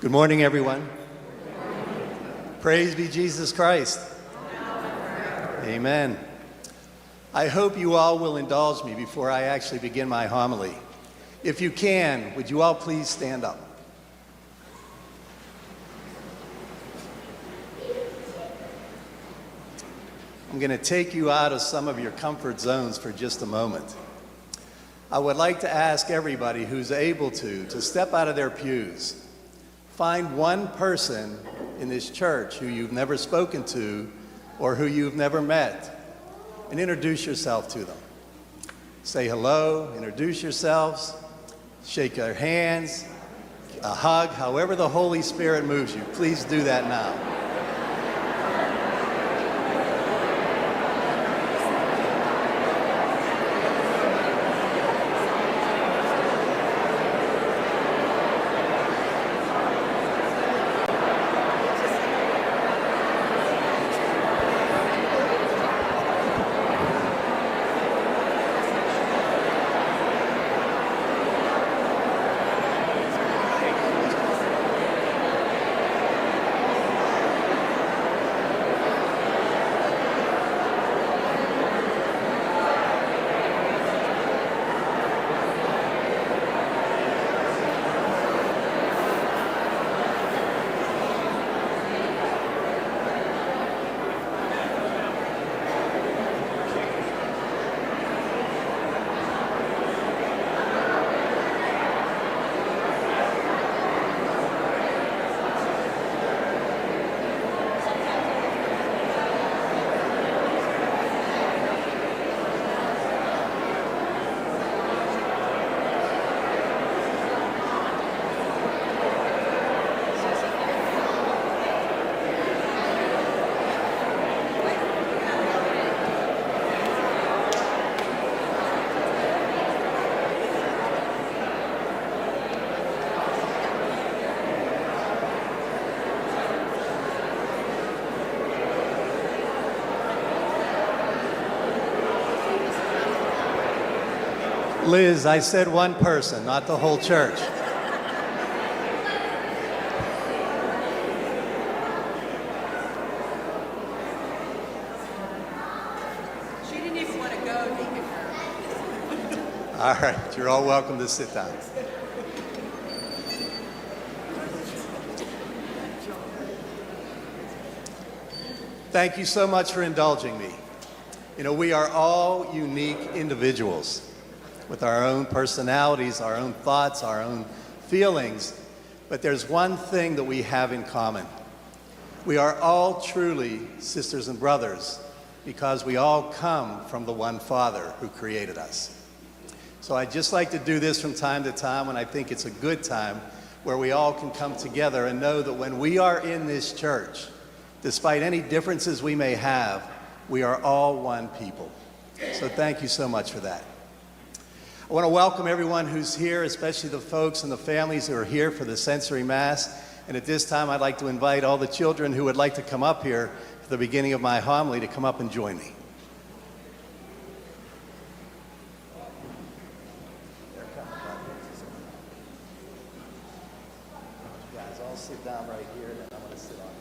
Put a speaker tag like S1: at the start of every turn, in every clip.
S1: Good morning, everyone. Praise be Jesus Christ. Amen. I hope you all will indulge me before I actually begin my homily. If you can, would you all please stand up? I'm going to take you out of some of your comfort zones for just a moment. I would like to ask everybody who's able to step out of their pews. Find one person in this church who you've never spoken to or who you've never met and introduce yourself to them. Say hello, introduce yourselves, shake their hands, a hug, however the Holy Spirit moves you. Please do that now. Liz, I said one person, not the whole church.
S2: She didn't even want to go, Deacon.
S1: All right, you're all welcome to sit down. Thank you so much for indulging me. You know, we are all unique individuals with our own personalities, our own thoughts, our own feelings. But there's one thing that we have in common. We are all truly sisters and brothers because we all come from the one Father who created us. So I'd just like to do this from time to time when I think it's a good time where we all can come together and know that when we are in this church, despite any differences we may have, we are all one people. So thank you so much for that. I want to welcome everyone who's here, especially the folks and the families who are here for the sensory mass. And at this time, I'd like to invite all the children who would like to come up here for the beginning of my homily to come up and join me. You guys all sit down right here, and I'm going to sit on here.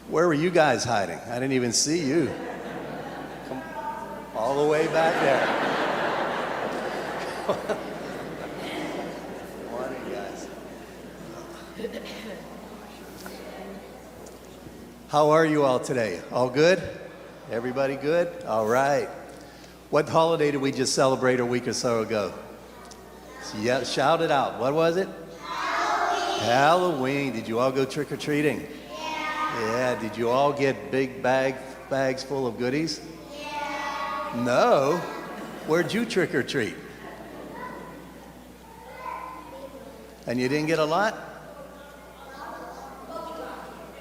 S1: Where were you guys hiding? I didn't even see you. Come all the way back there. Good morning, guys. How are you all today? All good? Everybody good? All right. What holiday did we just celebrate a week or so ago? Yeah, shout it out. What was it? Halloween. Halloween. Did you all go trick-or-treating? Yeah, did you all get big bags full of goodies? Yeah. No? Where'd you trick or treat? And you didn't get a lot?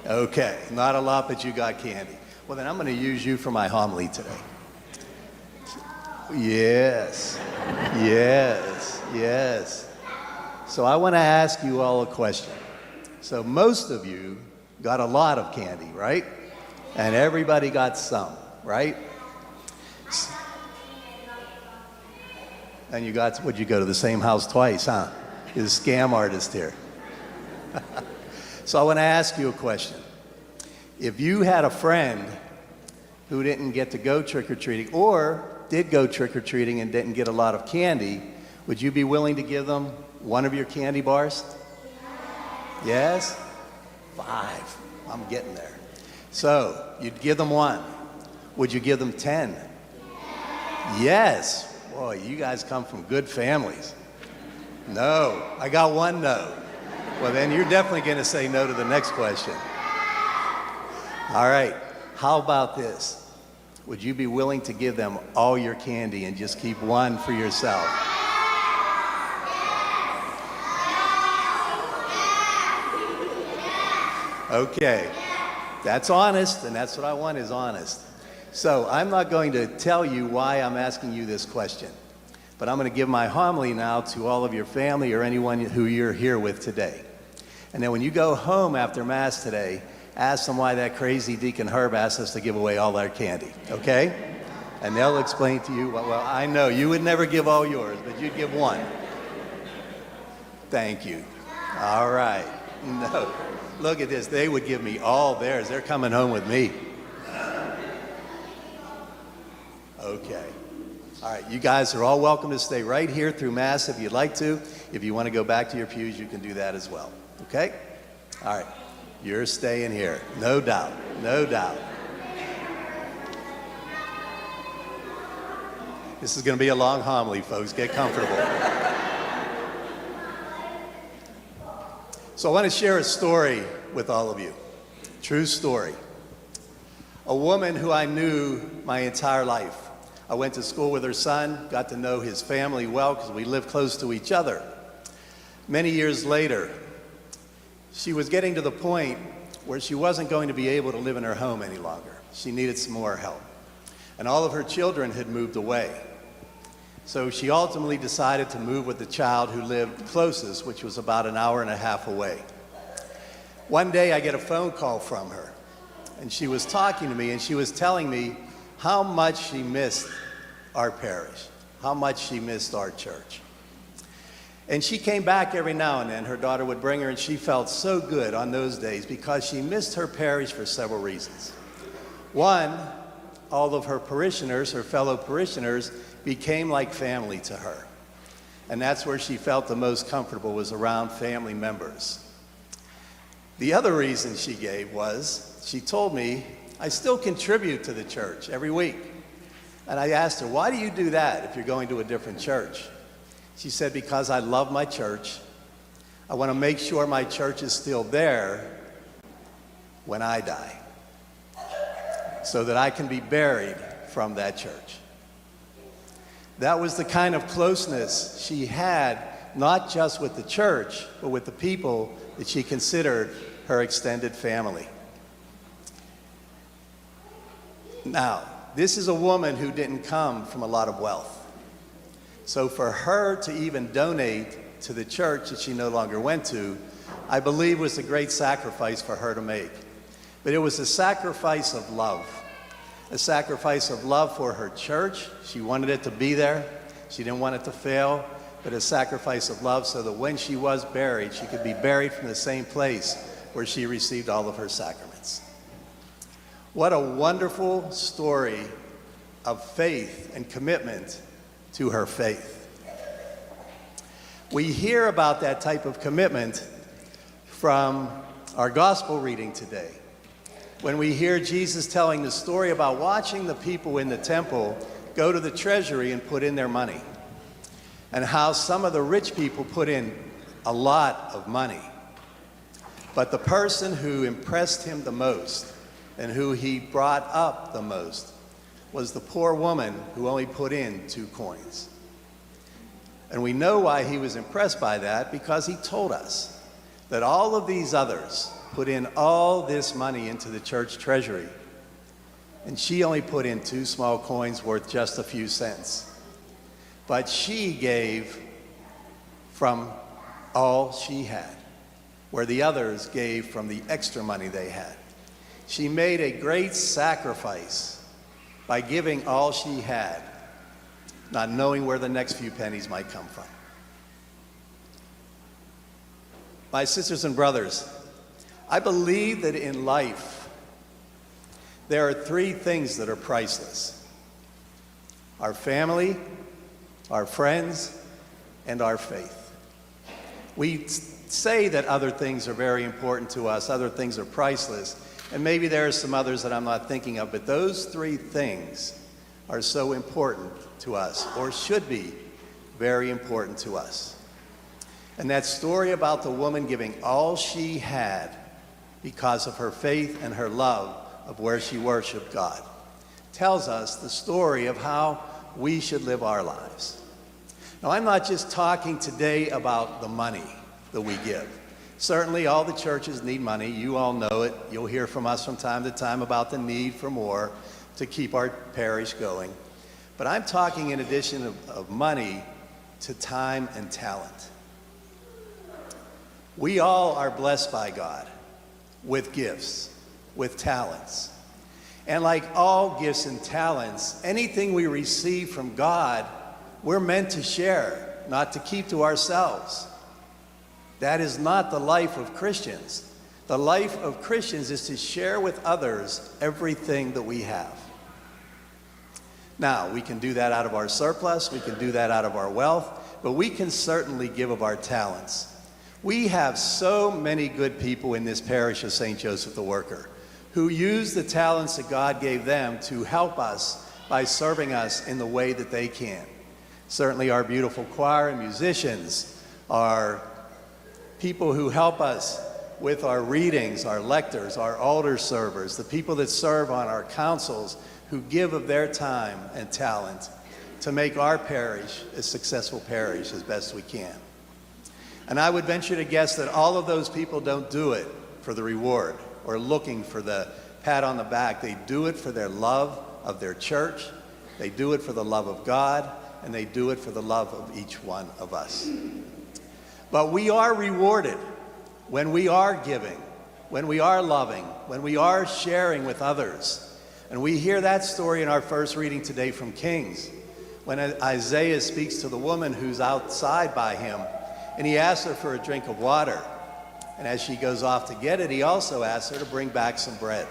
S1: Okay, not a lot, but you got candy. Well, then I'm going to use you for my homily today. Yes, yes, yes. So I want to ask you all a question. So most of you got a lot of candy, right? And everybody got some, right? And would you go to the same house twice, huh? You're the scam artist here. So I want to ask you a question. If you had a friend who didn't get to go trick-or-treating or did go trick-or-treating and didn't get a lot of candy, would you be willing to give them one of your candy bars? Yes? 5. I'm getting there. So you'd give them 1. Would you give them 10? Yes. Boy, you guys come from good families. No. I got 1 no. Well, then you're definitely going to say no to the next question. All right. How about this? Would you be willing to give them all your candy and just keep 1 for yourself? Okay. That's honest, and that's what I want is honest. So I'm not going to tell you why I'm asking you this question, but I'm going to give my homily now to all of your family or anyone who you're here with today. And then when you go home after Mass today, ask them why that crazy Deacon Herb asked us to give away all our candy, okay? And they'll explain to you, well, I know you would never give all yours, but you'd give 1. Thank you. All right. No, look at this. They would give me all theirs. They're coming home with me. Okay. All right, you guys are all welcome to stay right here through Mass if you'd like to. If you want to go back to your pews, you can do that as well. Okay? All right. You're staying here. No doubt. No doubt. This is going to be a long homily, folks. Get comfortable. So I want to share a story with all of you. True story. A woman who I knew my entire life. I went to school with her son, got to know his family well because we lived close to each other. Many years later, she was getting to the point where she wasn't going to be able to live in her home any longer. She needed some more help. And all of her children had moved away. So she ultimately decided to move with the child who lived closest, which was about an hour and a half away. One day I get a phone call from her, and she was talking to me, and she was telling me how much she missed our parish, how much she missed our church. And she came back every now and then. Her daughter would bring her, and she felt so good on those days because she missed her parish for several reasons. One, all of her parishioners, her fellow parishioners, became like family to her. And that's where she felt the most comfortable, was around family members. The other reason she gave was, she told me, I still contribute to the church every week. And I asked her, why do you do that if you're going to a different church? She said, because I love my church. I want to make sure my church is still there when I die, so that I can be buried from that church. That was the kind of closeness she had, not just with the church, but with the people that she considered her extended family. Now, this is a woman who didn't come from a lot of wealth. So for her to even donate to the church that she no longer went to, I believe was a great sacrifice for her to make. But it was a sacrifice of love. A sacrifice of love for her church. She wanted it to be there. She didn't want it to fail. But a sacrifice of love so that when she was buried, she could be buried from the same place where she received all of her sacraments. What a wonderful story of faith and commitment to her faith. We hear about that type of commitment from our gospel reading today. When we hear Jesus telling the story about watching the people in the temple go to the treasury and put in their money, and how some of the rich people put in a lot of money. But the person who impressed him the most and who he brought up the most was the poor woman who only put in 2 coins. And we know why he was impressed by that, because he told us that all of these others put in all this money into the church treasury, and she only put in 2 small coins worth just a few cents. But she gave from all she had, where the others gave from the extra money they had. She made a great sacrifice by giving all she had not knowing where the next few pennies might come from. My sisters and brothers, I believe that in life, there are three things that are priceless: our family, our friends, and our faith. We say that other things are very important to us, other things are priceless, and maybe there are some others that I'm not thinking of, but those three things are so important to us, or should be very important to us. And that story about the woman giving all she had because of her faith and her love of where she worshiped God tells us the story of how we should live our lives. Now, I'm not just talking today about the money that we give. Certainly, all the churches need money. You all know it. You'll hear from us from time to time about the need for more to keep our parish going. But I'm talking in addition of money to time and talent. We all are blessed by God with gifts, with talents. And like all gifts and talents, anything we receive from God, we're meant to share, not to keep to ourselves. That is not the life of Christians. The life of Christians is to share with others everything that we have. Now, we can do that out of our surplus, we can do that out of our wealth, but we can certainly give of our talents. We have so many good people in this parish of St. Joseph the Worker who use the talents that God gave them to help us by serving us in the way that they can. Certainly our beautiful choir and musicians, our people who help us with our readings, our lectors, our altar servers, the people that serve on our councils who give of their time and talent to make our parish a successful parish as best we can. And I would venture to guess that all of those people don't do it for the reward or looking for the pat on the back. They do it for their love of their church, they do it for the love of God, and they do it for the love of each one of us. But we are rewarded when we are giving, when we are loving, when we are sharing with others. And we hear that story in our first reading today from Kings, when Isaiah speaks to the woman who's outside by him, and he asks her for a drink of water. And as she goes off to get it, he also asks her to bring back some bread.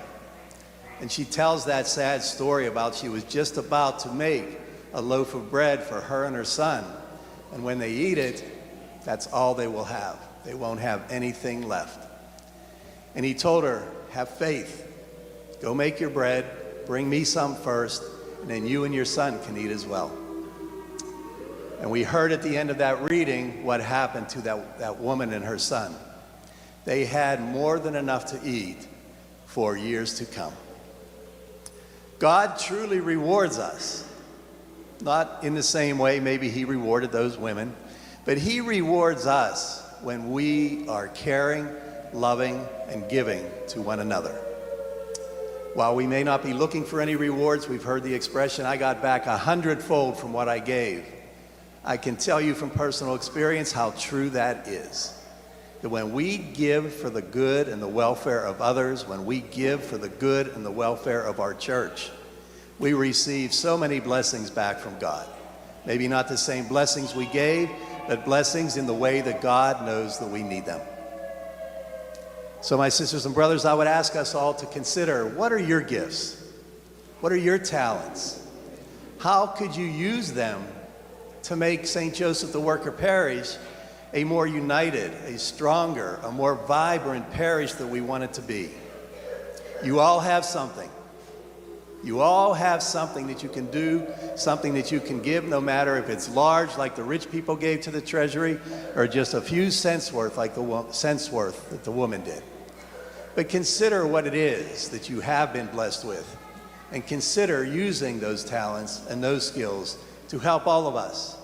S1: And she tells that sad story about she was just about to make a loaf of bread for her and her son. And when they eat it, that's all they will have. They won't have anything left. And he told her, have faith. Go make your bread, bring me some first, and then you and your son can eat as well. And we heard at the end of that reading what happened to that woman and her son. They had more than enough to eat for years to come. God truly rewards us. Not in the same way maybe he rewarded those women, but he rewards us when we are caring, loving, and giving to one another. While we may not be looking for any rewards, we've heard the expression, I got back 100-fold from what I gave. I can tell you from personal experience how true that is. That when we give for the good and the welfare of others, when we give for the good and the welfare of our church, we receive so many blessings back from God. Maybe not the same blessings we gave, but blessings in the way that God knows that we need them. So my sisters and brothers, I would ask us all to consider, what are your gifts? What are your talents? How could you use them to make St. Joseph the Worker Parish a more united, a stronger, a more vibrant parish that we want it to be? You all have something. You all have something that you can do, something that you can give, no matter if it's large, like the rich people gave to the treasury, or just a few cents worth, like cents worth that the woman did. But consider what it is that you have been blessed with, and consider using those talents and those skills to help all of us,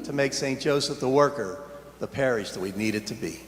S1: to make St. Joseph the Worker the parish that we need it to be.